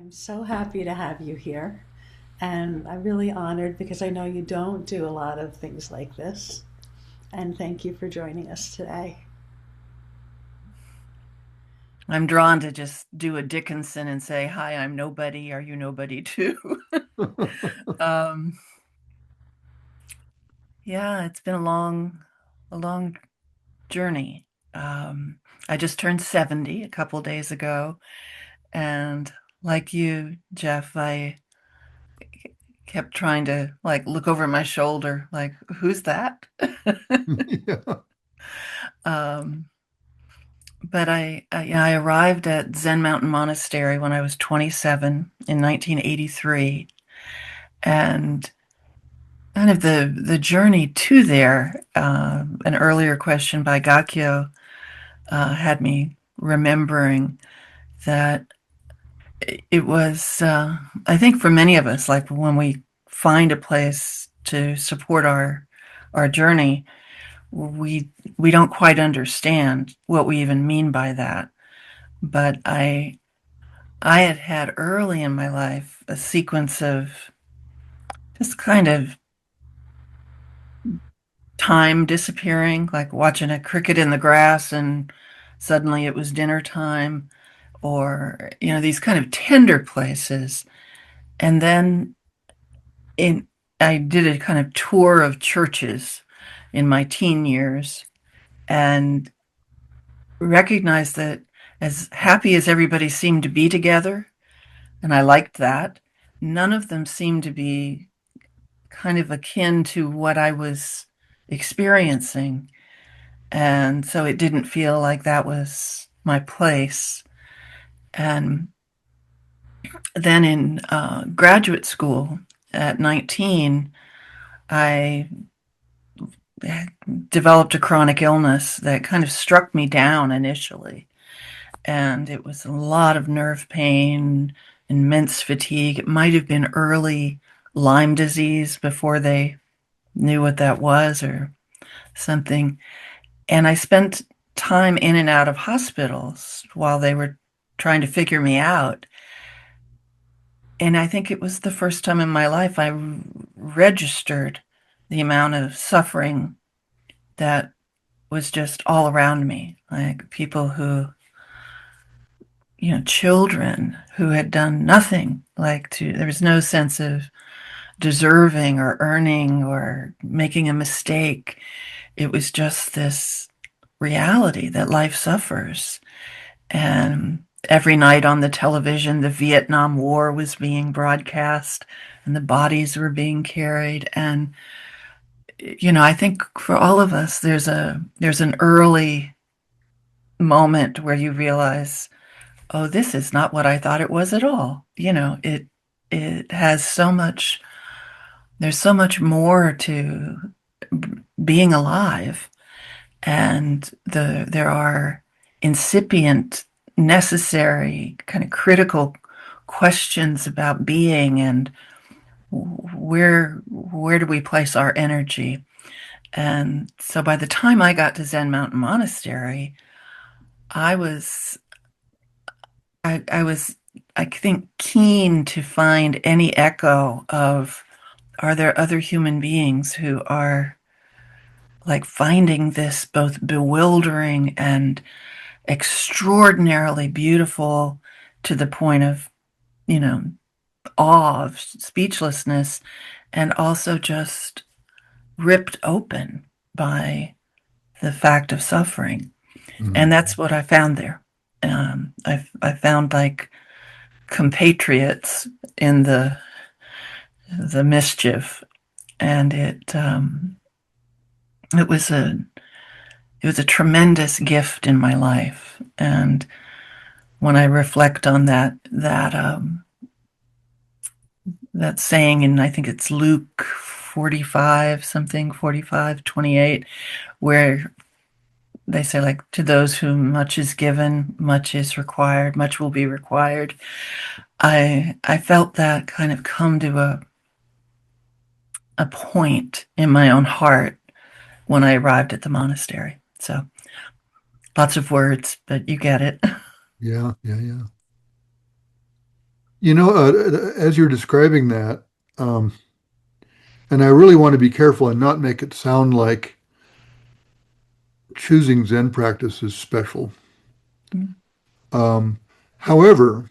I'm so happy to have you here. And I'm really honored because I know you don't do a lot of things like this. And thank you for joining us today. I'm drawn to just do a Dickinson and say, "Hi, I'm nobody. Are you nobody too?" um, yeah, it's been a long journey. Um, I just turned 70 a couple days ago, and like you, Jeff, I kept trying to look over my shoulder, like, who's that? Yeah. um, but I arrived at Zen Mountain Monastery when I was 27 in 1983, and kind of the journey to there. An earlier question by Gakyo had me remembering that it was, I think, for many of us, like when we find a place to support our journey, we we don't quite understand what we even mean by that. But I had had early in my life a sequence of just kind of time disappearing, like watching a cricket in the grass and suddenly it was dinner time, or, these kind of tender places. And then in I did a kind of tour of churches in my teen years and recognized that as happy as everybody seemed to be together, and I liked that, none of them seemed to be kind of akin to what I was experiencing. And so it didn't feel like that was my place. And then in graduate school at 19, I developed a chronic illness that kind of struck me down initially. And it was a lot of nerve pain, immense fatigue. It might have been early Lyme disease before they knew what that was or something. And I spent time in and out of hospitals while they were trying to figure me out. And I think it was the first time in my life I registered the amount of suffering that was just all around me. Like people who, children who had done nothing, there was no sense of deserving or earning or making a mistake. It was just this reality that life suffers. And every night on the television, the Vietnam War was being broadcast and the bodies were being carried. And, I think for all of us, there's an early moment where you realize, oh, this is not what I thought it was at all. It has so much, there's so much more to being alive. And there are incipient, necessary, kind of critical questions about being and where do we place our energy. And so by the time I got to Zen Mountain Monastery, I was I was, I think, keen to find any echo of, are there other human beings who are like finding this both bewildering and extraordinarily beautiful to the point of, you know, awe, of speechlessness, and also just ripped open by the fact of suffering. And Mm. that's what I found there. I found like compatriots in the mischief, and it was a tremendous gift in my life. And when I reflect on that saying, and I think it's Luke 45 something, 45:28, where they say, like, to those whom much is given, much is required, much will be required. I felt that kind of come to a point in my own heart when I arrived at the monastery. So lots of words, but you get it. Yeah, yeah, yeah. As you're describing that, um, and I really want to be careful and not make it sound like choosing Zen practice is special. Mm. However,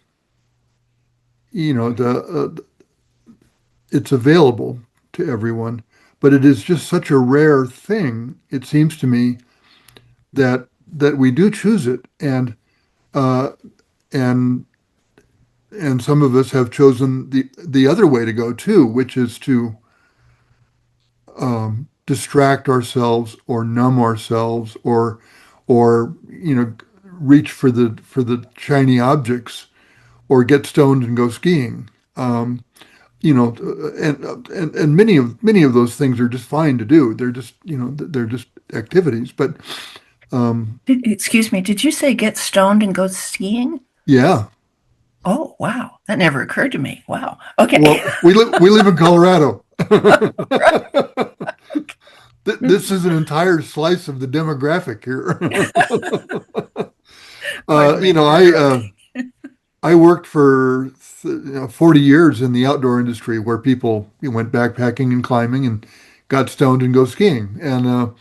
it's available to everyone, but it is just such a rare thing, it seems to me, that we do choose it, uh, and and some of us have chosen the other way to go too, which is to distract ourselves or numb ourselves or reach for the shiny objects or get stoned and go skiing. You know, and many of those things are just fine to do. They're just activities. But Excuse me, did you say get stoned and go skiing? yeah, Oh, wow. That never occurred to me. Wow. Okay. well, we live in Colorado. This is an entire slice of the demographic here. Pardon me. I worked for 40 years in the outdoor industry where people went backpacking and climbing and got stoned and go skiing and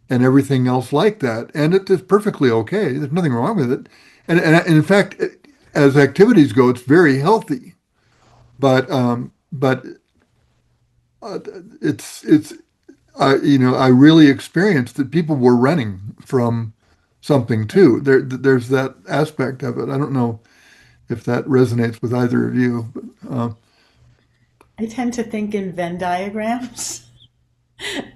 everything else like that. And it is perfectly okay. There's nothing wrong with it. And in fact, as activities go, it's very healthy. But uh, it's I really experienced that people were running from something too. There's that aspect of it. I don't know if that resonates with either of you. But, I tend to think in Venn diagrams.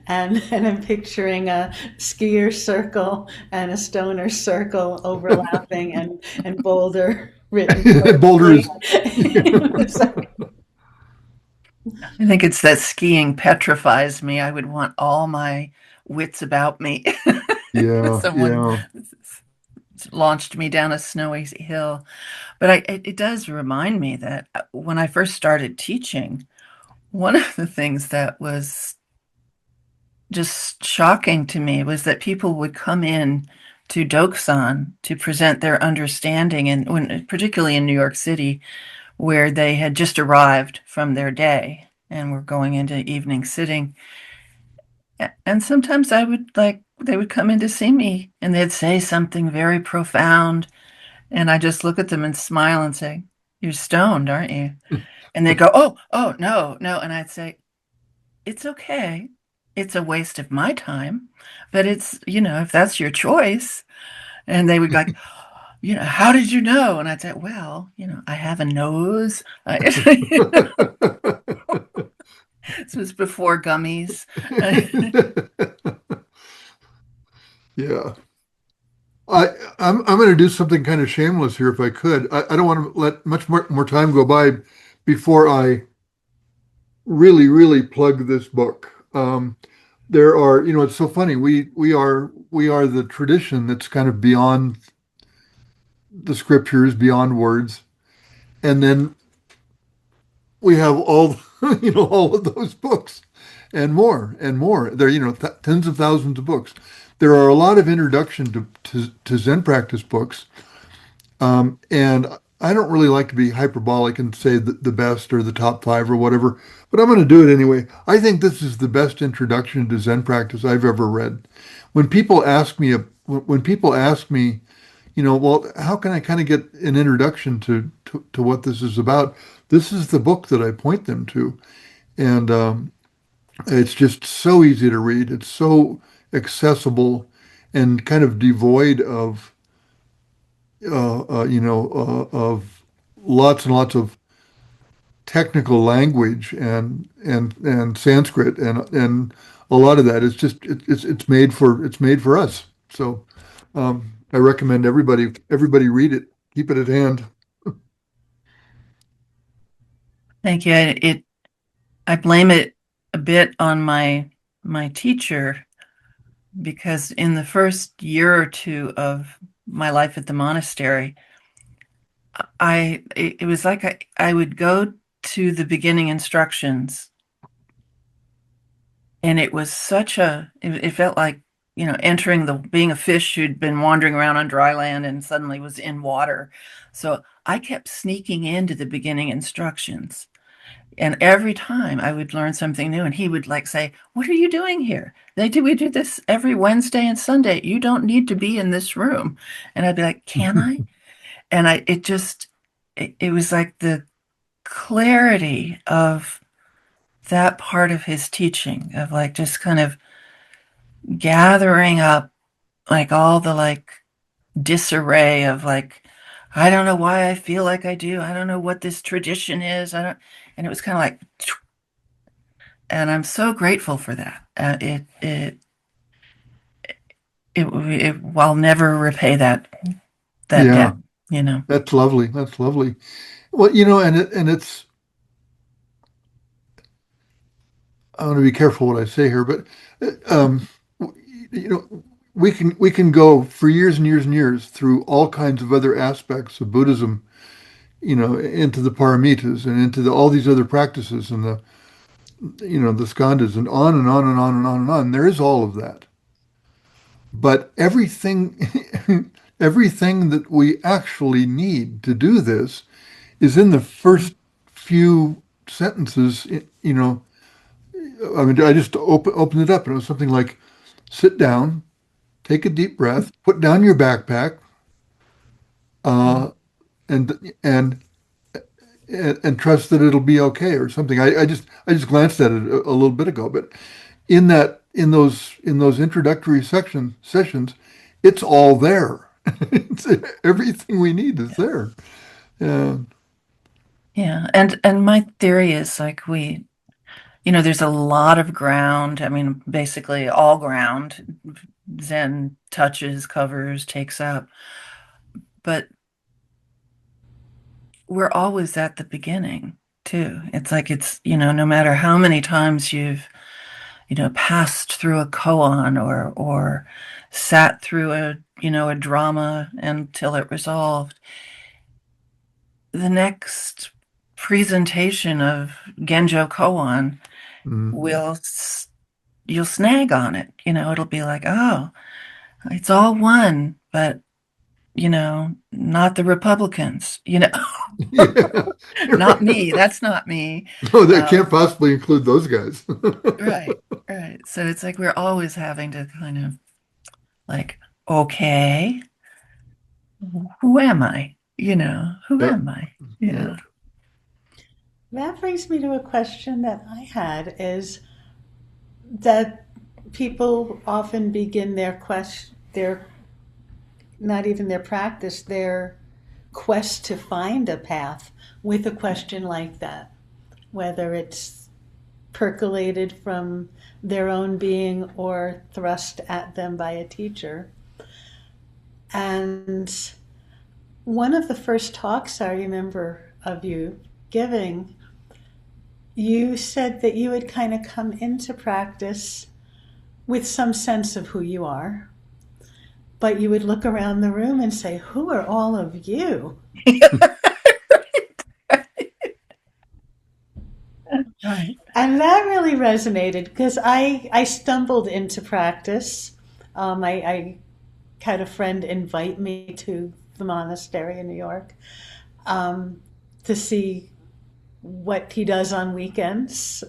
And I'm picturing a skier circle and a stoner circle overlapping and boulder written boulders. vertically. So I think it's that skiing petrifies me. I would want all my wits about me. Yeah, Someone yeah. launched me down a snowy hill. But it does remind me that when I first started teaching, one of the things that was just shocking to me was that people would come in to Dokusan to present their understanding, and particularly in New York City, where they had just arrived from their day and were going into evening sitting. And sometimes they would come in to see me and they'd say something very profound. And I just look at them and smile and say, "You're stoned, aren't you?" And they go, "Oh, no, no." And I'd say, "It's okay. It's a waste of my time, but if that's your choice." And they would be like, "How did you know?" And I'd say, "Well, I have a nose." This was before gummies. Yeah. I'm going to do something kind of shameless here if I could. I don't want to let much more time go by before I really, really plug this book. There are, it's so funny. We are the tradition that's kind of beyond the scriptures, beyond words, and then we have all all of those books and more and more. There, tens of thousands of books. There are a lot of introduction to Zen practice books, and I don't really like to be hyperbolic and say the best or the top five or whatever, but I'm going to do it anyway. I think this is the best introduction to Zen practice I've ever read. When people ask me, well, how can I kind of get an introduction to what this is about? This is the book that I point them to, and it's just so easy to read. It's so accessible and kind of devoid of lots and lots of technical language and Sanskrit and a lot of that. It's just it's made for us. So I recommend everybody read it. Keep it at hand. Thank you. I blame it a bit on my teacher, because in the first year or two of my life at the monastery, it was like I would go to the beginning instructions, and it was it felt like, being a fish who'd been wandering around on dry land and suddenly was in water. So I kept sneaking into the beginning instructions. And every time I would learn something new, and he would like say, "What are you doing here? We do this every Wednesday and Sunday. You don't need to be in this room." And I'd be like, "Can I?" And it was like the clarity of that part of his teaching, of like just kind of gathering up like all the like disarray of like, I don't know why I feel like I do. I don't know what this tradition is. I don't, and it was kind of like, and I'm so grateful for that. I'll never repay that Yeah, debt, you know. that's lovely. That's lovely. Well, it's I want to be careful what I say here, but um, you know, we can go for years and years and years through all kinds of other aspects of Buddhism, into the paramitas and into all these other practices and the skandhas and on and on and on and on and on. There is all of that, but everything, everything that we actually need to do this is in the first few sentences. I mean, I just opened it up and it was something like, sit down, take a deep breath, put down your backpack, uh, and and and trust that it'll be okay or something. I just glanced at it a little bit ago, but in those introductory sessions, it's all there. It's, everything we need is there. Yeah. Yeah. And my theory is like there's a lot of ground. I mean, basically all ground Zen touches, covers, takes up. But we're always at the beginning too. It's like no matter how many times you've, passed through a koan or sat through a drama until it resolved, the next presentation of Genjo koan Mm. will you'll snag on it. It'll be like, oh, it's all one, but not the Republicans, Yeah. not me. That's not me. No, that Um, can't possibly include those guys. right, right. So it's like we're always having to kind of like, okay, who am I? Who Yeah. am I? Yeah. Yeah. That brings me to a question that I had is that people often begin their not even their practice, their quest to find a path with a question like that, whether it's percolated from their own being or thrust at them by a teacher. And one of the first talks I remember of you giving, you said that you would kind of come into practice with some sense of who you are, but you would look around the room and say, "Who are all of you?" Right. And that really resonated because I stumbled into practice. I had a friend invite me to the monastery in New York to see what he does on weekends.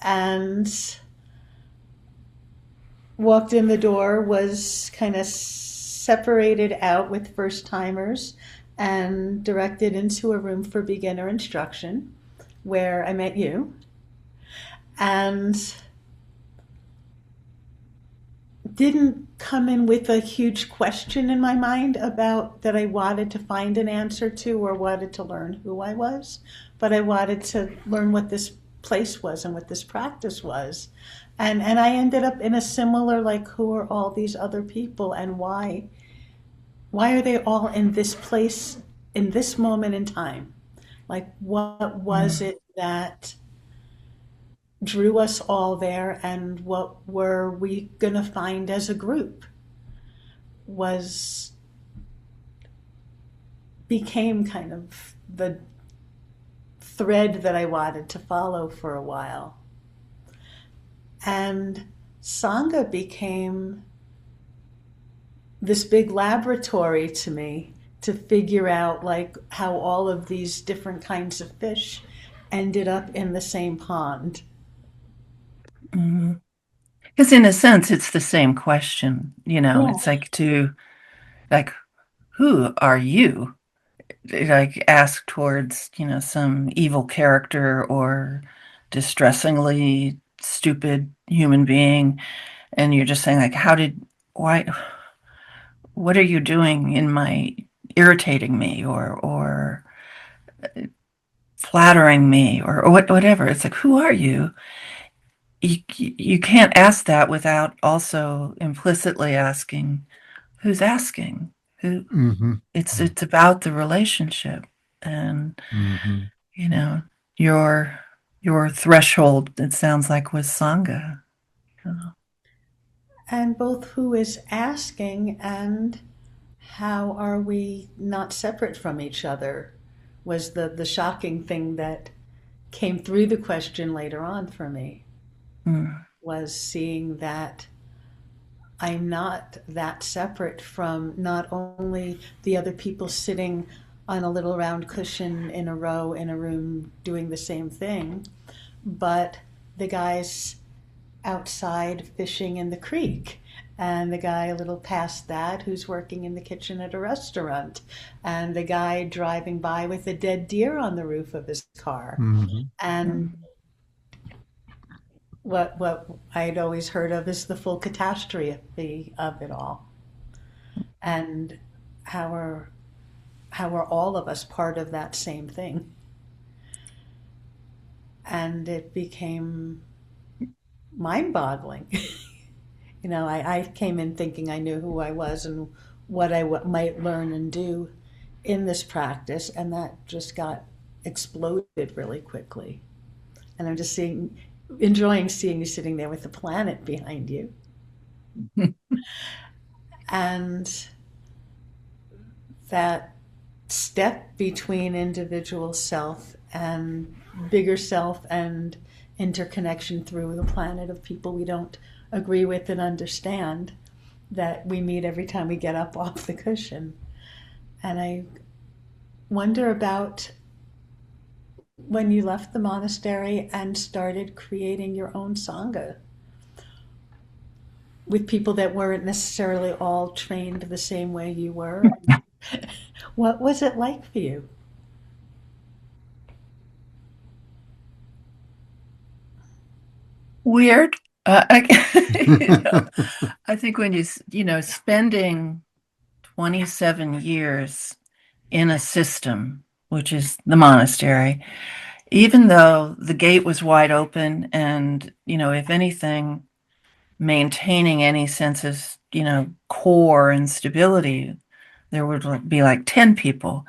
And walked in the door, was kind of separated out with first timers and directed into a room for beginner instruction where I met you. And didn't come in with a huge question in my mind about that I wanted to find an answer to or wanted to learn who I was, but I wanted to learn what this place was and what this practice was. And I ended up in a similar, like, who are all these other people and why are they all in this place in this moment in time? Like, what was Mm. it that drew us all there, and what were we going to find as a group was became kind of the thread that I wanted to follow for a while. And Sangha became this big laboratory to me to figure out like how all of these different kinds of fish ended up in the same pond. Because in a sense, it's the same question, Yeah. it's like, who are you? Like ask towards, some evil character or distressingly stupid human being. And you're just saying like, why, what are you doing in my irritating me or flattering me or whatever? It's like, who are you? You can't ask that without also implicitly asking, who's asking? Who? Mm-hmm. It's about the relationship, and Mm-hmm. you know your your threshold. It sounds like was sangha. And both who is asking and how are we not separate from each other was the shocking thing that came through the question later on for me, Mm, was seeing that I'm not that separate from not only the other people sitting on a little round cushion in a row in a room doing the same thing, but the guys outside fishing in the creek, and the guy a little past that who's working in the kitchen at a restaurant, and the guy driving by with a dead deer on the roof of his car. Mm-hmm. And mm, what I'd always heard of is the full catastrophe of it all. And how are all of us part of that same thing? And it became mind-boggling. I came in thinking I knew who I was and what I might learn and do in this practice, and that just got exploded really quickly. And I'm just enjoying seeing you sitting there with the planet behind you. And that step between individual self and bigger self and interconnection through the planet of people we don't agree with and understand, that we meet every time we get up off the cushion. And I wonder about when you left the monastery and started creating your own sangha with people that weren't necessarily all trained the same way you were. What was it like for you? weird. I think when spending 27 years in a system, which is the monastery, even though the gate was wide open and, if anything, maintaining any sense of, core and stability, there would be like 10 people,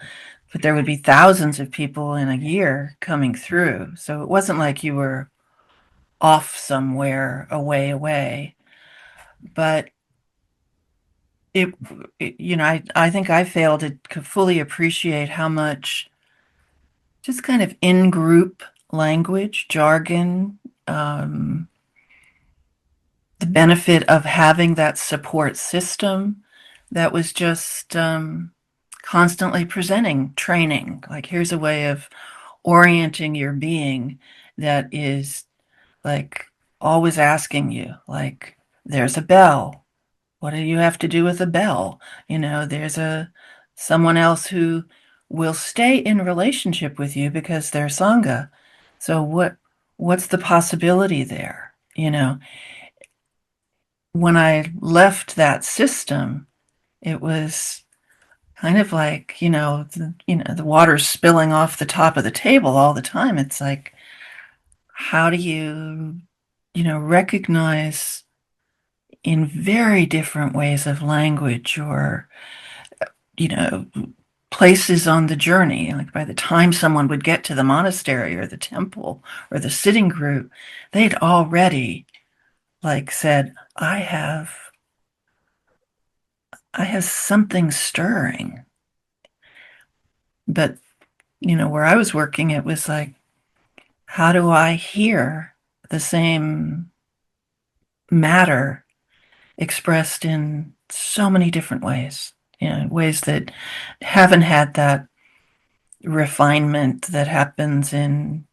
but there would be thousands of people in a year coming through. So it wasn't like you were off somewhere away. But it, I think I failed to fully appreciate how much just kind of in-group language, jargon, the benefit of having that support system that was just constantly presenting training. Like, here's a way of orienting your being that is like always asking you, like, there's a bell. What do you have to do with a bell? There's someone else who will stay in relationship with you because they're sangha. So what's the possibility there? When I left that system, it was kind of like, the water's spilling off the top of the table all the time. It's like, how do you, recognize in very different ways of language or, you know, places on the journey. Like by the time someone would get to the monastery or the temple or the sitting group, they'd already like said, I have something stirring. But, where I was working, it was like, how do I hear the same matter expressed in so many different ways? ways that haven't had that refinement that happens in,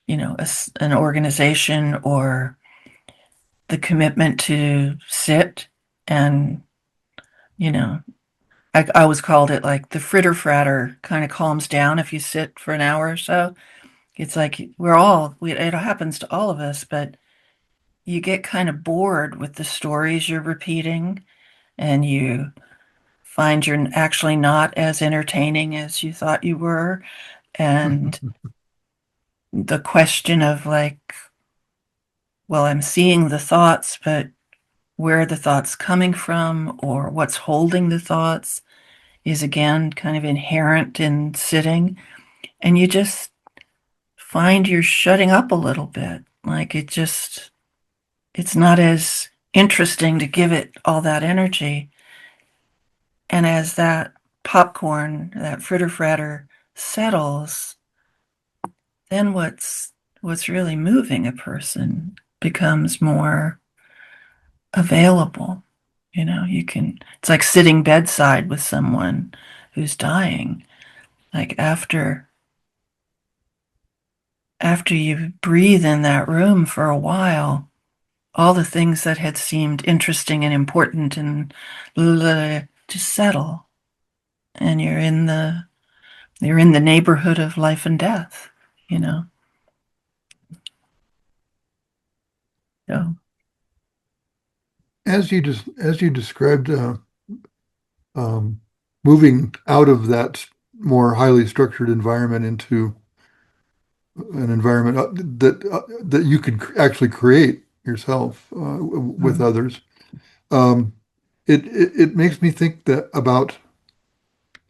an organization, or the commitment to sit and, I always called it like the fritter fratter kind of calms down if you sit for an hour or so. It's like it happens to all of us, but you get kind of bored with the stories you're repeating, and you find you're actually not as entertaining as you thought you were. And the question of like, well, I'm seeing the thoughts, but where are the thoughts coming from, or what's holding the thoughts, is again kind of inherent in sitting. And you just find you're shutting up a little bit. Like it's not as interesting to give it all that energy. And as that popcorn, that fritter fratter settles, then what's really moving a person becomes more available. It's like sitting bedside with someone who's dying. Like after you breathe in that room for a while, all the things that had seemed interesting and important and just settle, and you're in the neighborhood of life and death, you know. So As you described, moving out of that more highly structured environment into an environment that you could actually create yourself with others, um, it makes me think that about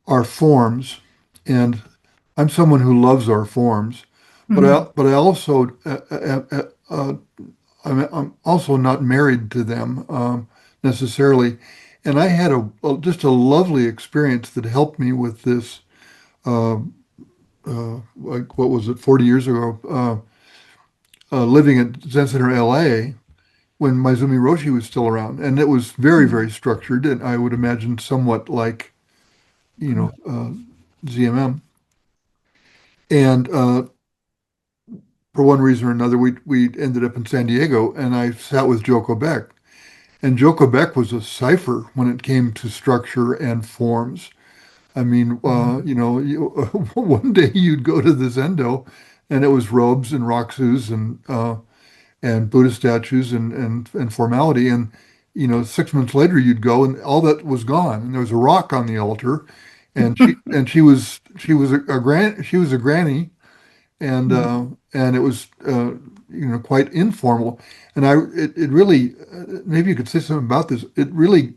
our forms, and I'm someone who loves our forms, but I also I'm also not married to them necessarily. And I had just a lovely experience that helped me with this. Uh, like what was it, 40 years ago? Living at Zen Center, LA, when Maizumi Roshi was still around, and it was very, very structured, and I would imagine somewhat like, ZMM. And for one reason or another, we ended up in San Diego, and I sat with Joko Beck. And Joko Beck was a cipher when it came to structure and forms. I mean, one day you'd go to the Zendo, and it was robes and rakusus and Buddha statues and formality. And 6 months later you'd go, and all that was gone. And there was a rock on the altar, and she was a granny, and it was quite informal. And it really, maybe you could say something about this. It really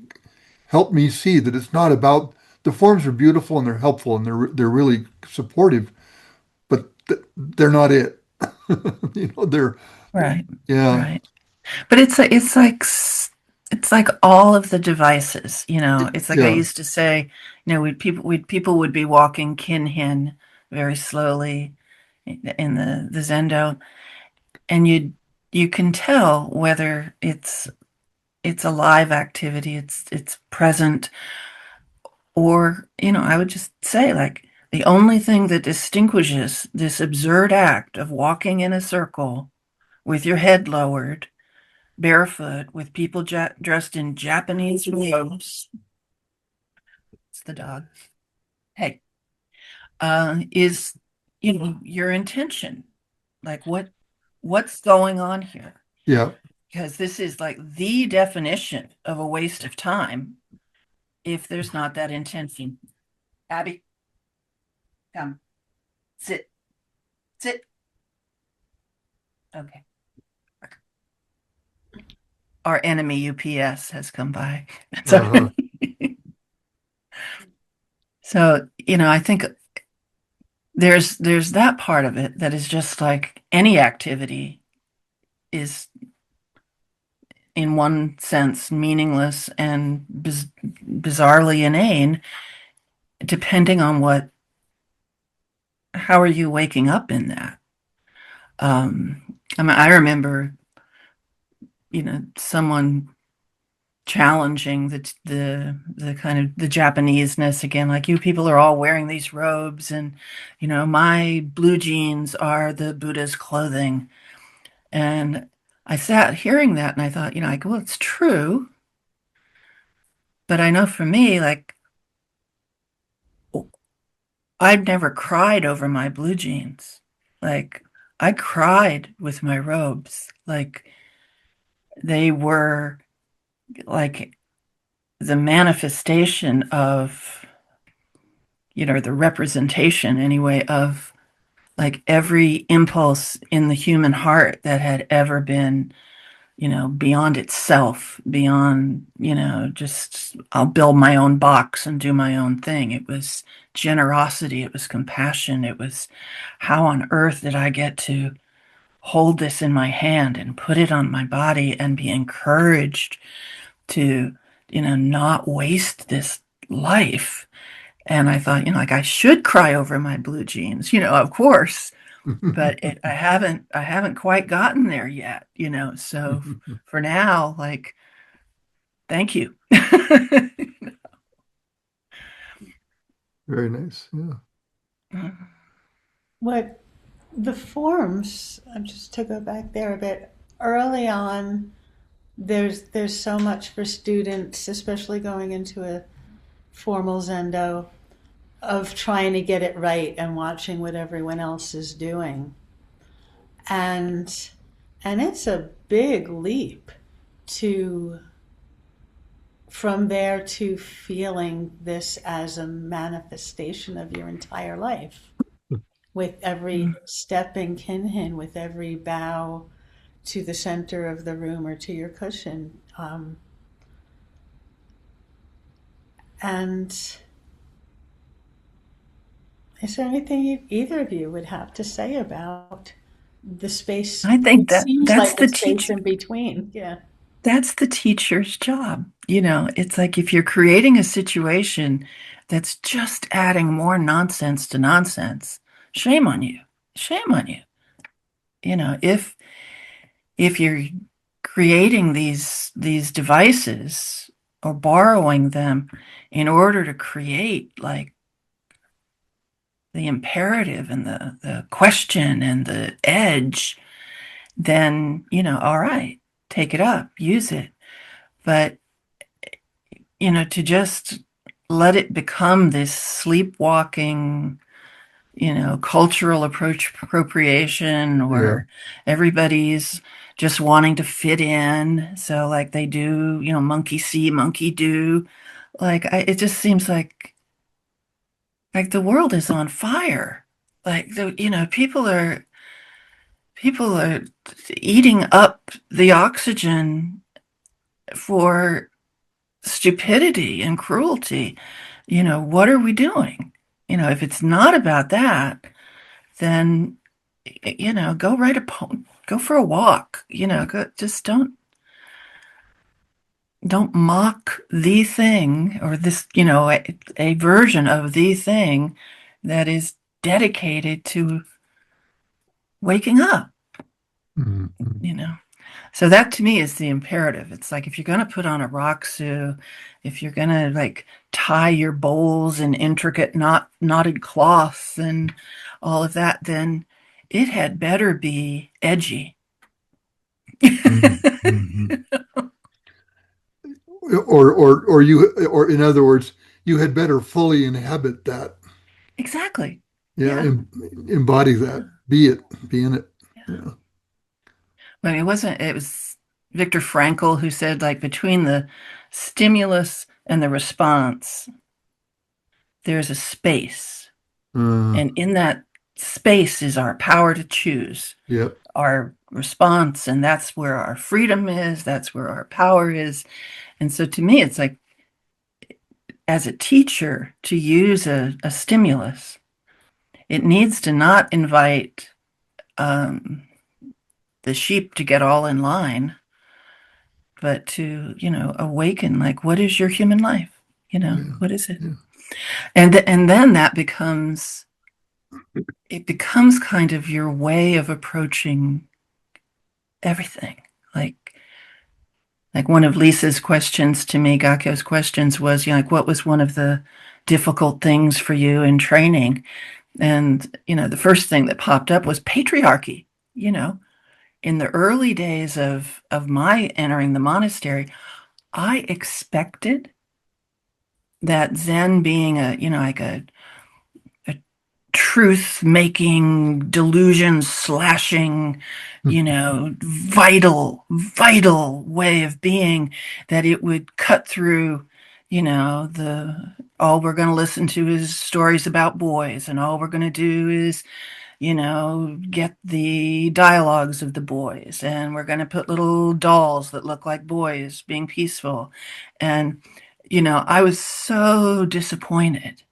helped me see that it's not about, the forms are beautiful and they're helpful and they're really supportive, but they're not it. They're, right, yeah, right. But it's like all of the devices. It's like I yeah, used to say, people would be walking kinhin very slowly in the Zendo, and you can tell whether it's a live activity, it's present, or I would just say, like, the only thing that distinguishes this absurd act of walking in a circle with your head lowered, barefoot, with people dressed in Japanese robes. It's the dog. Hey, is your intention, like what's going on here? yeah. Because this is like the definition of a waste of time if there's not that intention. Abby, come, sit. Okay. Our enemy UPS has come by. Uh-huh. So, I think there's that part of it that is just like any activity is in one sense meaningless and bizarrely inane, depending on how are you waking up in that. I mean, I remember, someone challenging the kind of the Japaneseness again. Like, you people are all wearing these robes, and my blue jeans are the Buddha's clothing. And I sat hearing that, and I thought, like, well, it's true, but I know for me, like, I've never cried over my blue jeans. Like, I cried with my robes. Like, they were like the manifestation of, the representation anyway of like every impulse in the human heart that had ever been, beyond itself, beyond, just I'll build my own box and do my own thing. It was generosity, it was compassion, it was how on earth did I get to hold this in my hand and put it on my body and be encouraged to, not waste this life. And I thought, like, I should cry over my blue jeans, of course, but I haven't quite gotten there yet, so for now, like, thank you. Very nice. Yeah. What the forms, just to go back there a bit, early on, there's so much for students, especially going into a formal Zendo, of trying to get it right and watching what everyone else is doing. And it's a big leap to from there to feeling this as a manifestation of your entire life, with every step in kinhin, with every bow to the center of the room or to your cushion. And is there anything either of you would have to say about the space? I think It seems that's like the the space teacher. in between. Yeah. That's the teacher's job. It's like if you're creating a situation that's just adding more nonsense to nonsense, shame on you. Shame on you. If you're creating these devices or borrowing them in order to create like the imperative and the question and the edge, then, all right, take it up, use it. But, to just let it become this sleepwalking, cultural appropriation, Yeah. or everybody's just wanting to fit in. So like they do, monkey see, monkey do. Like it just seems like the world is on fire. Like people are eating up the oxygen for stupidity and cruelty. What are we doing? If it's not about that, then go write a poem, go for a walk, just don't mock the thing, or this, a version of the thing that is dedicated to waking up, Mhm. you know. So that to me is the imperative. It's like if you're going to put on a roxu, if you're going to like tie your bowls in intricate knotted cloth and all of that, then it had better be edgy. Mhm. Or in other words, you had better fully inhabit that. Exactly. Yeah. Yeah. Embody Yeah. that. Be in it. Yeah. Yeah. I mean, it was Viktor Frankl who said, like, between the stimulus and the response, there's a space. Uh, And in that space is our power to choose, yep. our response. And that's where our freedom is. That's where our power is. And so to me, it's like, as a teacher, to use a stimulus, it needs to not invite um, the sheep to get all in line, but to, awaken, like, what is your human life? Yeah. What is it? Yeah. And then it becomes kind of your way of approaching everything. Like, Like one of Lisa's questions to me, Gakyo's questions was, you know, like, what was one of the difficult things for you in training? And, you know, the first thing that popped up was patriarchy. You know, in the early days of my entering the monastery, I expected that Zen being a, you know, like a truth making, delusion slashing, you know, vital way of being, that it would cut through, you know, all we're going to listen to is stories about boys, and all we're going to do is, you know, get the dialogues of the boys, and we're going to put little dolls that look like boys being peaceful. And, you know, I was so disappointed.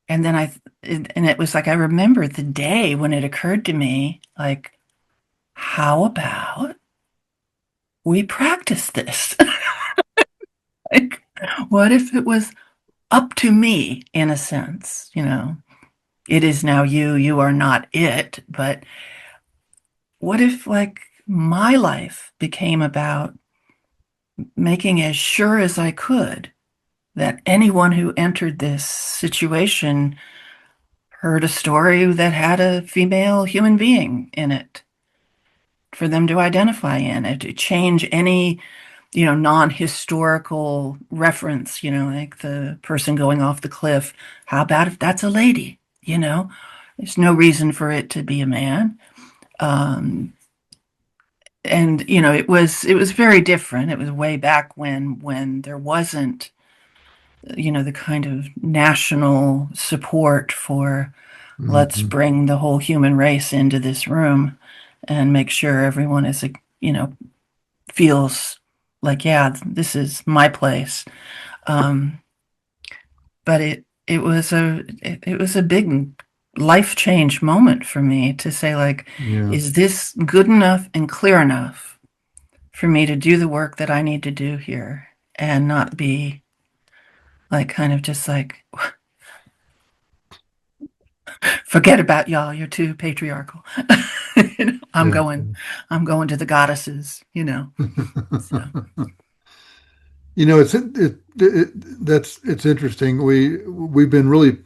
And then and it was like, I remember the day when it occurred to me, like, how about we practice this? Like, what if it was up to me, in a sense? You know, it is now you are not it. But what if, like, my life became about making as sure as I could that anyone who entered this situation heard a story that had a female human being in it for them to identify in, and to change any, you know, non-historical reference, you know, like the person going off the cliff. How about if that's a lady? You know, there's no reason for it to be a man. And you know, it was very different. It was way back when there wasn't, you know, the kind of national support for, let's Mhm. bring the whole human race into this room and make sure everyone is, you know, feels like, yeah, this is my place. Um, but it was a big life change moment for me to say, like, Yeah. is this good enough and clear enough for me to do the work that I need to do here, and not be like, kind of just like, forget about y'all, you're too patriarchal. You know, Yeah. I'm going to the goddesses, you know. So You know, it's interesting. We've been really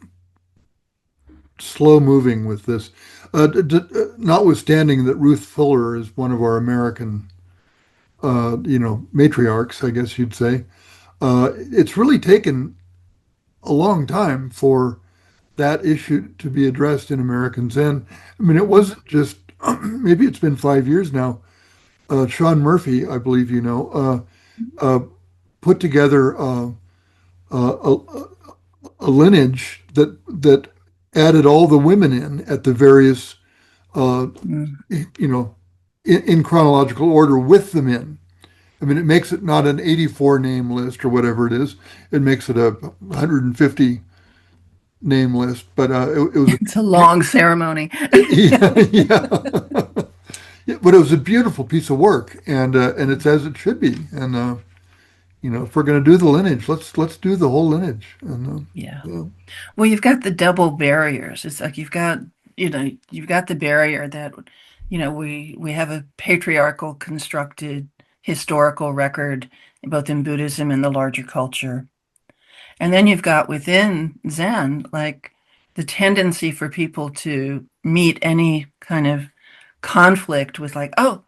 slow moving with this. Notwithstanding that Ruth Fuller is one of our American, matriarchs, I guess you'd say. It's really taken a long time for that issue to be addressed in American Zen. I mean, it wasn't just, maybe it's been 5 years now. Sean Murphy, I believe you know, put together a lineage that added all the women in at the various, uh, mm, you know, in chronological order with the men. I mean, it makes it not an 84 name list or whatever it is. It makes it a 150 name list, but it was it's a long ceremony. yeah, yeah. Yeah, but it was a beautiful piece of work, and it's as it should be. And if we're going to do the lineage, let's do the whole lineage. And Yeah. yeah. Well, you've got the double barriers. It's like you've got the barrier that, you know, we have a patriarchal constructed historical record, both in Buddhism and the larger culture. And then you've got within Zen, like, the tendency for people to meet any kind of conflict with, like, oh,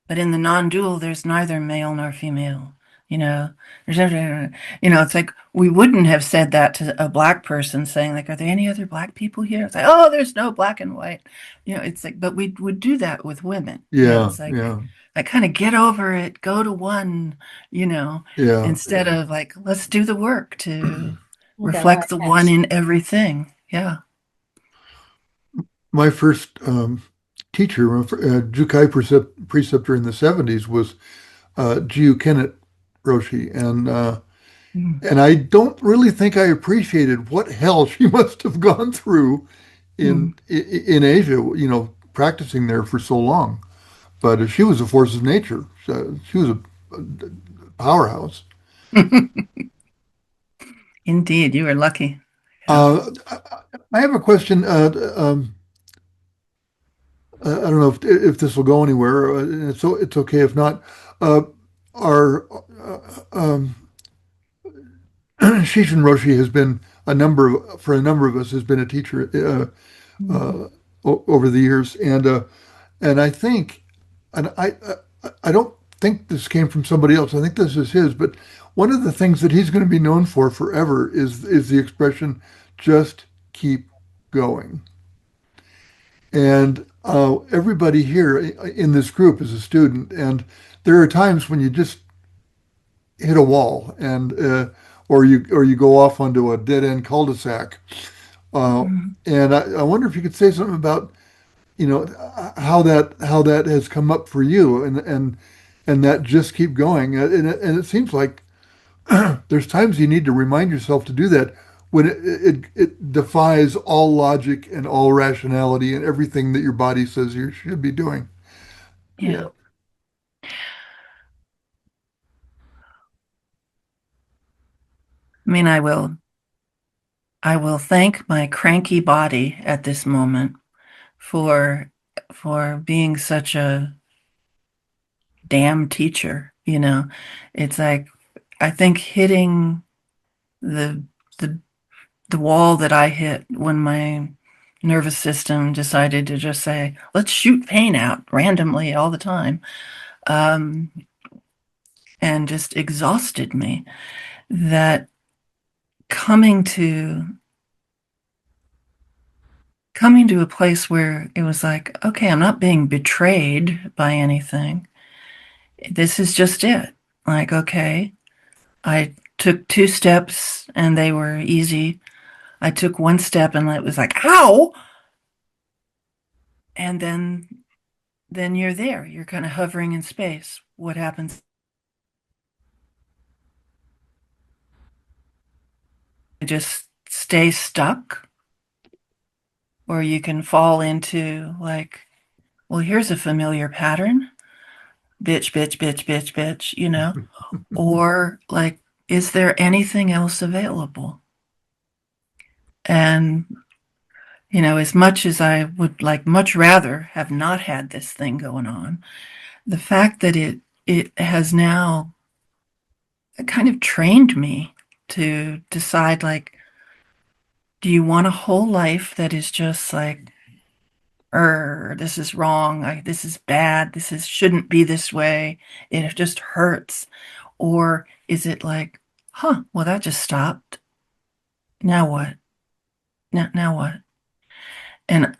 but in the non-dual, there's neither male nor female. You know, it's like, we wouldn't have said that to a black person, saying, like, are there any other black people here? It's like, oh, there's no black and white. You know, it's like, but we would do that with women. You know, Yeah, it's like, yeah, kind of get over it, go to one, you know, yeah, instead of like, let's do the work to I got reflect the one that. in everything. Yeah. My first teacher, Jukai preceptor in the 70s, was Jiu Kennett Roshi, Mm. and I don't really think I appreciated what hell she must have gone through Mm. in Asia, practicing there for so long. But she was a force of nature. She was a powerhouse. Indeed, you were lucky. Yeah. I have a question. I don't know if this will go anywhere. So it's okay if not. our Shishin Roshi has been for a number of us has been a teacher over the years, and I think, and I don't think this came from somebody else. I think this is his, but one of the things that he's going to be known for forever is the expression, "Just keep going." And everybody here in this group is a student, and there are times when you just hit a wall, and or you go off onto a dead end cul-de-sac. And I wonder if you could say something about how that has come up for you, and that just keep going, and it seems like there's times you need to remind yourself to do that when it defies all logic and all rationality and everything that your body says you should be doing. Yeah. I mean, I will thank my cranky body at this moment for being such a damn teacher, It's like I think hitting the the the wall that I hit when my nervous system decided to just say, let's shoot pain out randomly all the time, um, and just exhausted me. That coming to a place where it was like, okay, I'm not being betrayed by anything. This is just it. Like, okay, I took 2 steps and they were easy. I took 1 step and it was like, ow! And then you're there. You're kind of hovering in space. What happens? You just stay stuck, or you can fall into like, well, here's a familiar pattern. Bitch, bitch, bitch, bitch, bitch, or like, is there anything else available? And, as much as I would like much rather have not had this thing going on, the fact that it has now kind of trained me to decide, like, do you want a whole life that is just like, this is wrong, this is bad, shouldn't be this way, it just hurts? Or is it like, well, that just stopped. Now what? Now what? And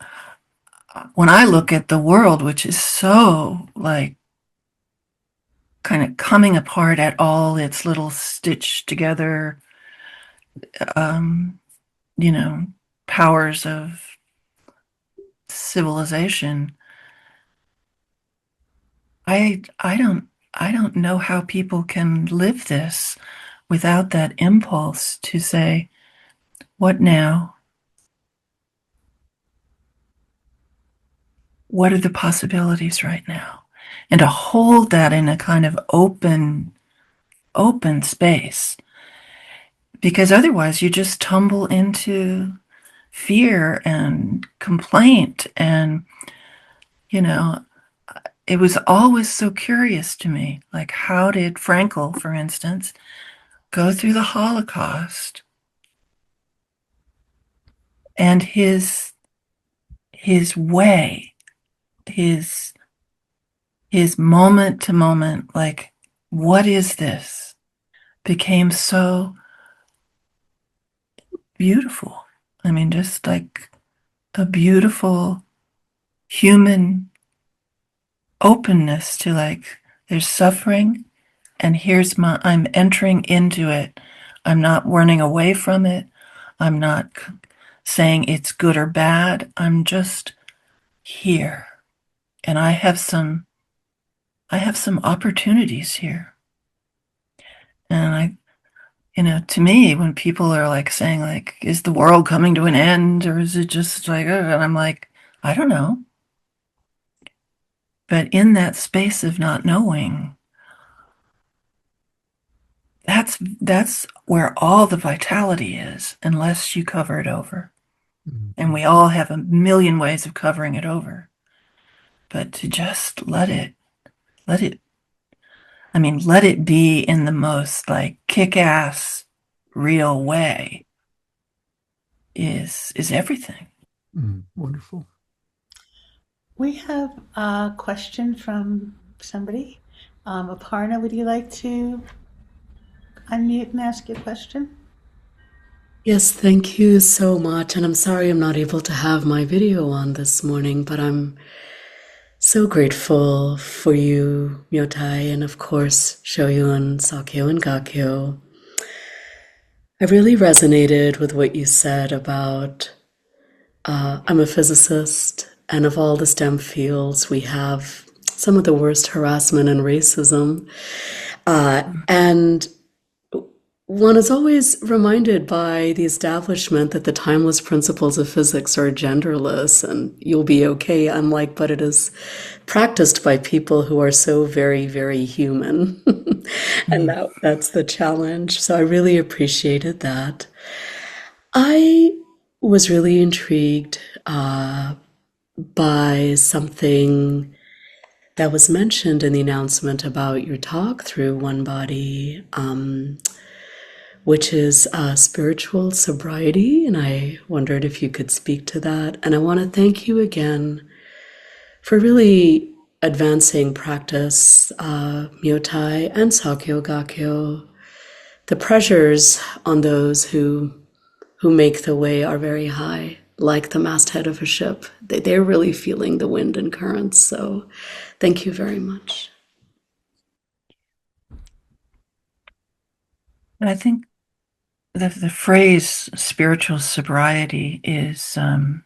when I look at the world, which is so like kind of coming apart at all its little stitched together, um, powers of civilization, I don't know how people can live this without that impulse to say, what now? What are the possibilities right now? And to hold that in a kind of open space, because otherwise you just tumble into fear and complaint. And it was always so curious to me, like, how did Frankl, for instance, go through the Holocaust, and his way, his moment to moment, like, what is this, became so beautiful. I mean, just like a beautiful human openness to, like, there's suffering, and I'm entering into it. I'm not running away from it. I'm not saying it's good or bad. I'm just here. And I have some opportunities here. And to me, when people are like saying, like, is the world coming to an end, or is it just like, and I'm like, I don't know. But in that space of not knowing, that's where all the vitality is, unless you cover it over. And we all have a million ways of covering it over. But to just let it I mean, let it be in the most like kick-ass real way is everything. Wonderful. We have a question from somebody. Aparna, would you like to unmute and ask your question? Yes, thank you so much. And I'm sorry I'm not able to have my video on this morning, but I'm so grateful for you, Myotai, and of course, Shoyun, Sakyo, and Gakyo. I really resonated with what you said about I'm a physicist, and of all the STEM fields, we have some of the worst harassment and racism. And one is always reminded by the establishment that the timeless principles of physics are genderless and you'll be okay. I'm like, but it is practiced by people who are so very, very human. And that's the challenge. So I really appreciated that. I was really intrigued by something that was mentioned in the announcement about your talk through One Body, which is spiritual sobriety. And I wondered if you could speak to that. And I want to thank you again for really advancing practice, Myotai and Sakyo Gakyo. The pressures on those who make the way are very high, like the masthead of a ship. They're really feeling the wind and currents. So thank you very much. And I think the phrase spiritual sobriety is I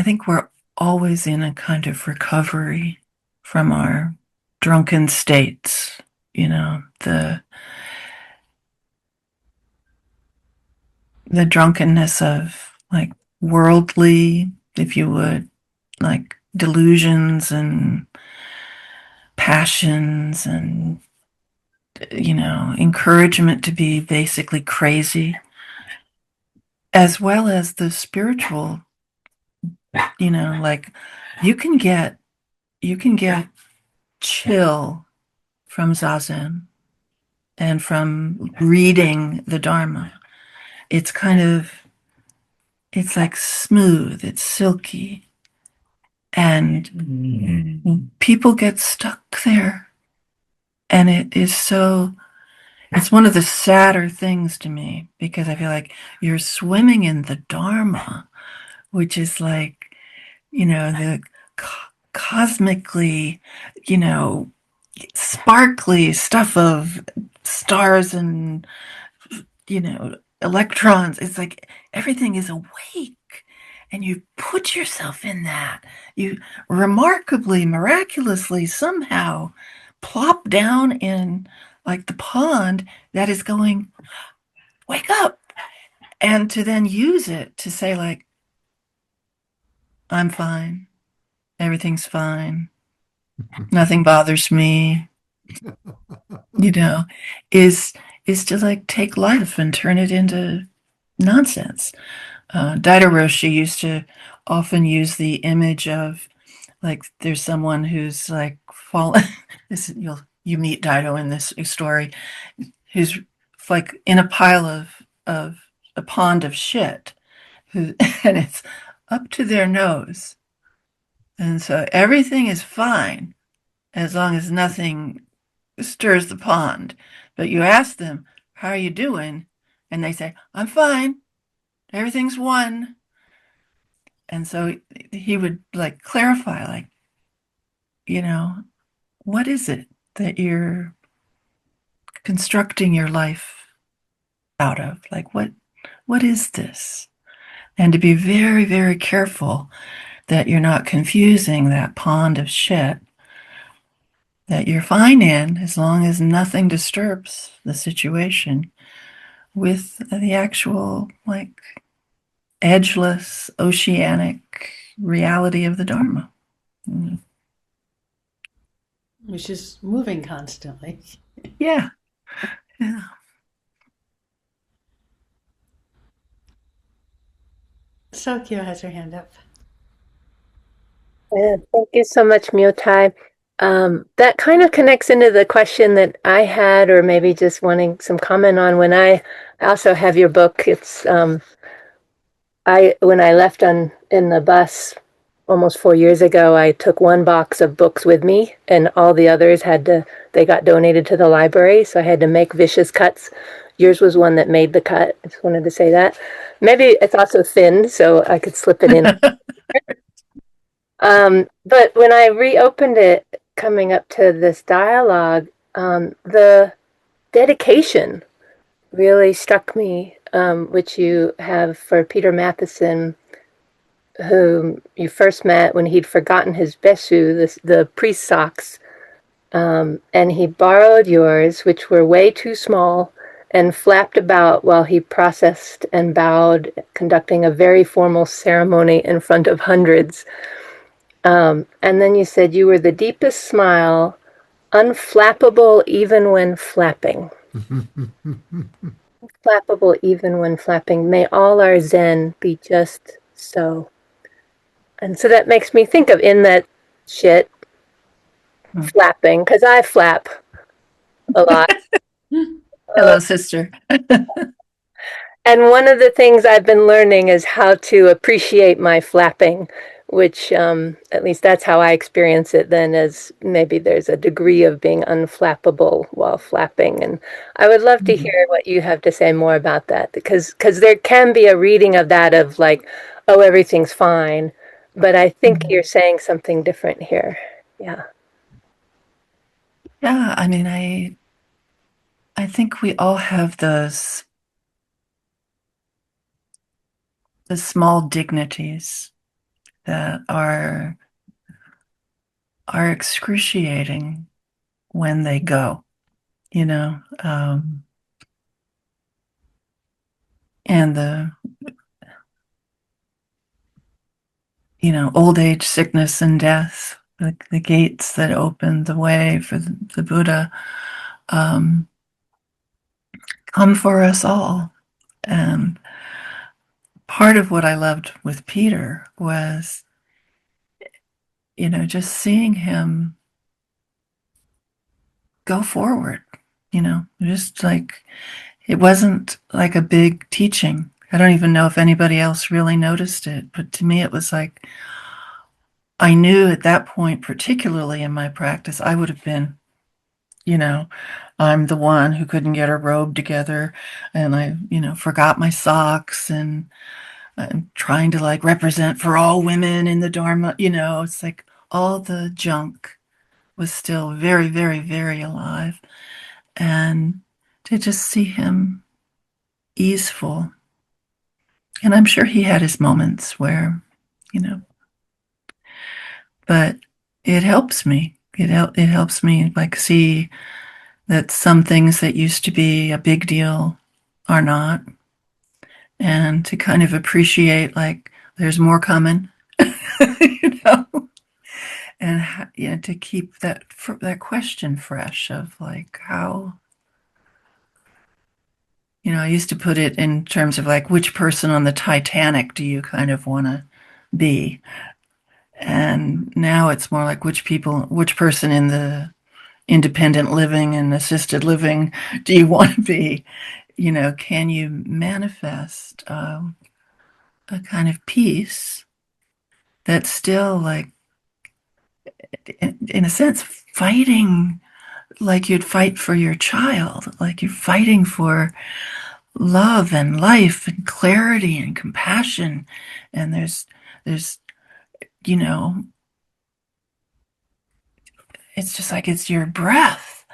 think we're always in a kind of recovery from our drunken states, the drunkenness of like worldly, if you would, like delusions and passions and encouragement to be basically crazy, as well as the spiritual, like you can get chill from zazen and from reading the Dharma. It's like smooth, it's silky, and people get stuck there. And it's one of the sadder things to me because I feel like you're swimming in the Dharma, which is like, the cosmically, sparkly stuff of stars and, electrons. It's like everything is awake and you put yourself in that. You remarkably, miraculously, somehow plop down in like the pond that is going, wake up. And to then use it to say like, I'm fine. Everything's fine. Nothing bothers me, is to like take life and turn it into nonsense. Daido Roshi used to often use the image of like there's someone who's like fallen. You meet Daido in this story, who's like in a pile of a pond of shit, and it's up to their nose, and so everything is fine as long as nothing stirs the pond. But you ask them, how are you doing? And they say, I'm fine. Everything's one. And so he would like clarify, like, what is it that you're constructing your life out of? Like, what is this? And to be very, very careful that you're not confusing that pond of shit that you're fine in as long as nothing disturbs the situation with the actual like edgeless oceanic reality of the Dharma. Which is moving constantly. Yeah. Yeah. Sakyo has her hand up. Yeah, thank you so much, Myotai. That kind of connects into the question that I had, or maybe just wanting some comment on when I also have your book. It's when I left in the bus almost 4 years ago, I took one box of books with me, and all the others they got donated to the library, so I had to make vicious cuts. Yours was one that made the cut. I just wanted to say that. Maybe it's also thin, so I could slip it in. But when I reopened it, coming up to this dialogue, the dedication really struck me, which you have for Peter Matheson, whom you first met when he'd forgotten his besu, the priest socks, and he borrowed yours, which were way too small, and flapped about while he processed and bowed, conducting a very formal ceremony in front of hundreds. And then you said you were the deepest smile, unflappable even when flapping. Flappable even when flapping. May all our Zen be just so. And so that makes me think of in that shit, flapping, because I flap a lot. Hello, sister. And one of the things I've been learning is how to appreciate my flapping, which at least that's how I experience it then, as maybe there's a degree of being unflappable while flapping. And I would love to hear what you have to say more about that, because there can be a reading of that of like, oh, everything's fine. But I think you're saying something different here. Yeah. Yeah, I mean, I think we all have the small dignities that are excruciating when they go, you know, and the old age, sickness, and death, the gates that opened the way for the Buddha, come for us all. And part of what I loved with Peter was, just seeing him go forward, just like it wasn't like a big teaching. I don't even know if anybody else really noticed it, but to me, it was like I knew at that point, particularly in my practice, I would have been, I'm the one who couldn't get her robe together, and I, forgot my socks, and I'm trying to like represent for all women in the Dharma, it's like all the junk was still very, very, very alive. And to just see him easeful. And I'm sure he had his moments where, but it helps me. It helps me like see that some things that used to be a big deal are not, and to kind of appreciate like there's more coming, you know, and to keep that question fresh of like how, I used to put it in terms of like which person on the Titanic do you kind of want to be, and now it's more like which person in the independent living and assisted living do you want to be? Can you manifest a kind of peace that's still like, in a sense, fighting like you'd fight for your child, like you're fighting for love and life and clarity and compassion. And there's, you know, it's just like it's your breath.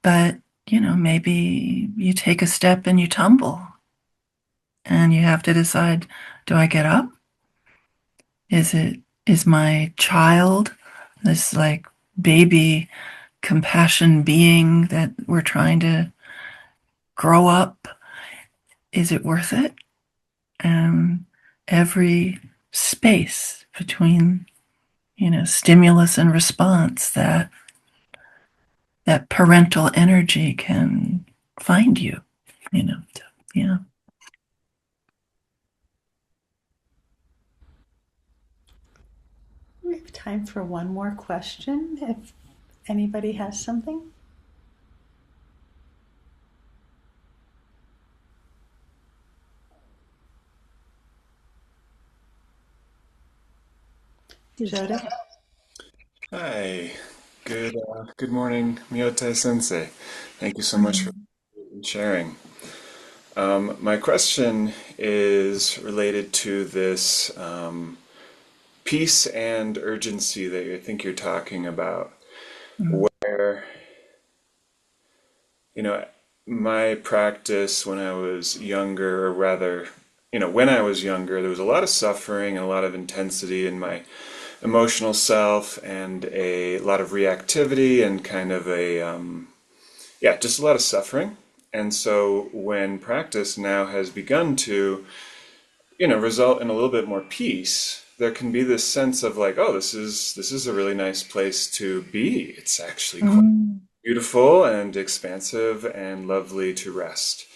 But, maybe you take a step and you tumble and you have to decide, do I get up? Is my child this like baby compassion being that we're trying to grow up? Is it worth it? And every space between, stimulus and response, that parental energy can find you, yeah. time for one more question, if anybody has something. Joseph? Hi, good morning, Myotai Sensei. Thank you so much for sharing. My question is related to this peace and urgency that I think you're talking about, where, my practice when I was younger, or rather, when I was younger, there was a lot of suffering and a lot of intensity in my emotional self and a lot of reactivity and kind of just a lot of suffering. And so when practice now has begun to, result in a little bit more peace, there can be this sense of like, oh, this is a really nice place to be. It's actually quite beautiful and expansive and lovely to rest.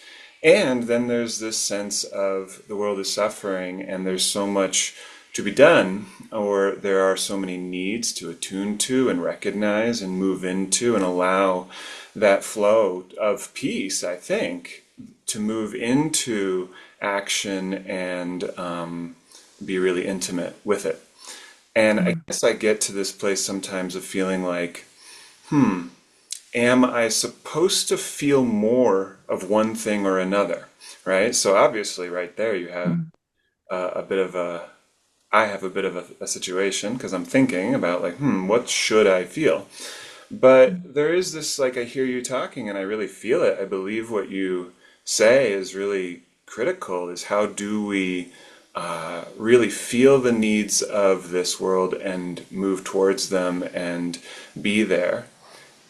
And then there's this sense of the world is suffering and there's so much to be done, or there are so many needs to attune to and recognize and move into and allow that flow of peace, I think, to move into action and be really intimate with it. And I guess I get to this place sometimes of feeling like, am I supposed to feel more of one thing or another, right? So obviously right there you have I have a bit of a situation because I'm thinking about like, what should I feel? But there is this, like, I hear you talking and I really feel it. I believe what you say is really critical, is how do we really feel the needs of this world and move towards them and be there.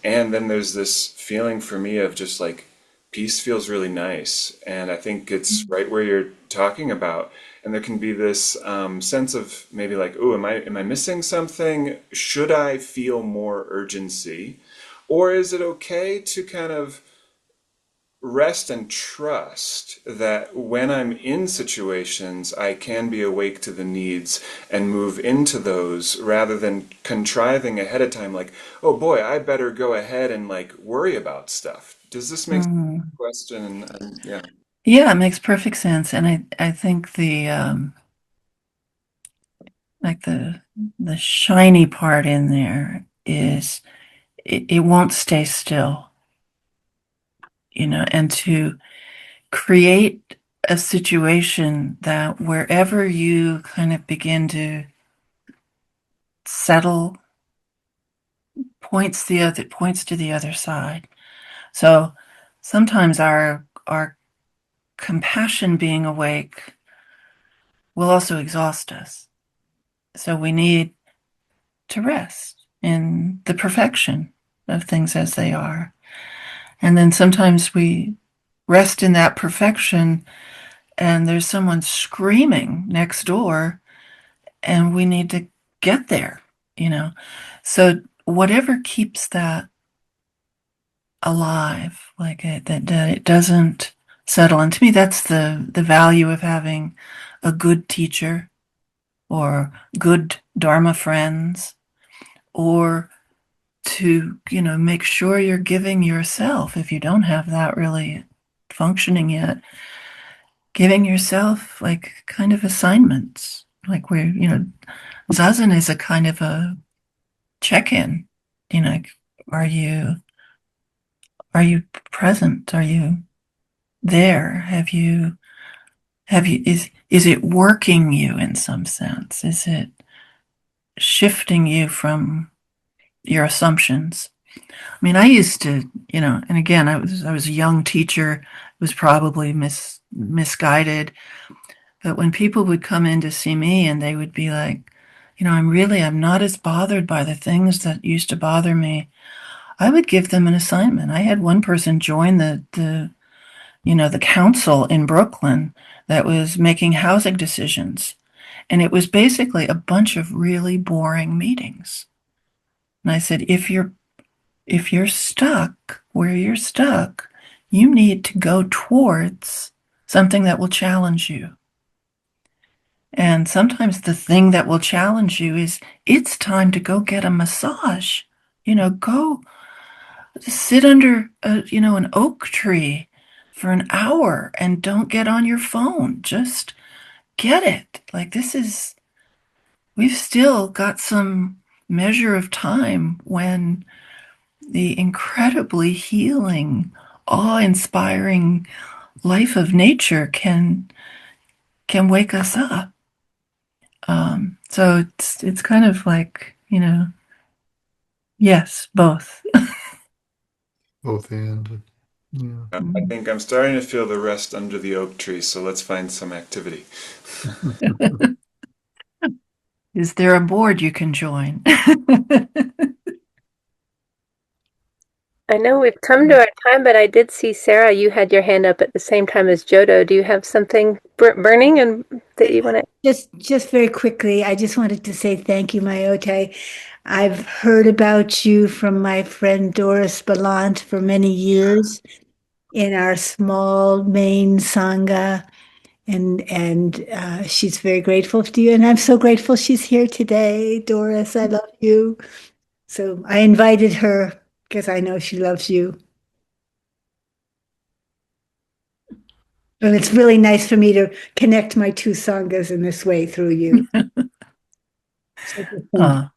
And then there's this feeling for me of just like peace feels really nice. And I think it's right where you're talking about. And there can be this sense of maybe like, oh, am I missing something? Should I feel more urgency? Or is it okay to kind of rest and trust that when I'm in situations, I can be awake to the needs and move into those rather than contriving ahead of time, like, oh boy, I better go ahead and like worry about stuff. Does this make sense? Question? Yeah. Yeah, it makes perfect sense. And I think like the shiny part in there is it won't stay still, and to create a situation that wherever you kind of begin to settle points to the other side. So sometimes our compassion being awake will also exhaust us. So we need to rest in the perfection of things as they are. And then sometimes we rest in that perfection and there's someone screaming next door and we need to get there. So whatever keeps that alive, like that it doesn't settle. And to me, that's the value of having a good teacher or good Dharma friends, or to, make sure you're giving yourself, if you don't have that really functioning yet, giving yourself like kind of assignments, like where, Zazen is a kind of a check-in, like, are you present? Are you there? Is it working you in some sense? Is it shifting you from your assumptions? I mean, I used to, and again, I was a young teacher, was probably misguided. But when people would come in to see me and they would be like, I'm not as bothered by the things that used to bother me, I would give them an assignment. I had one person join the council in Brooklyn that was making housing decisions. And it was basically a bunch of really boring meetings. And I said, if you're stuck where you're stuck, you need to go towards something that will challenge you. And sometimes the thing that will challenge you is it's time to go get a massage. Go sit under an oak tree for an hour and don't get on your phone. Just get it. Like we've still got some measure of time when the incredibly healing, awe-inspiring life of nature can wake us up. So it's kind of like, yes, both. Both and. Yeah. I think I'm starting to feel the rest under the oak tree, so let's find some activity. Is there a board you can join? I know we've come to our time, but I did see, Sarah, you had your hand up at the same time as Jodo. Do you have something burning and that you want to? Just very quickly, I just wanted to say thank you, Myotai. I've heard about you from my friend Doris Ballant for many years in our small Maine Sangha, and she's very grateful to you, and I'm so grateful she's here today. Doris, I love you. So I invited her because I know she loves you. And it's really nice for me to connect my two sanghas in this way through you. Oh,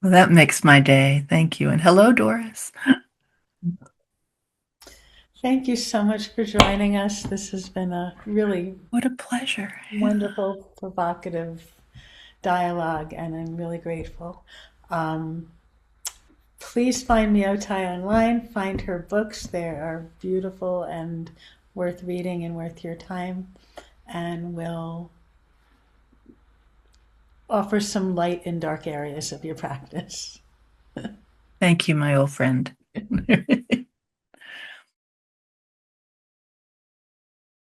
well, that makes my day. Thank you. And hello, Doris. Thank you so much for joining us. This has been a really What a pleasure. wonderful, provocative dialogue, and I'm really grateful. Please find Myotai online. Find her books. They are beautiful and worth reading and worth your time, and will offer some light in dark areas of your practice. Thank you, my old friend.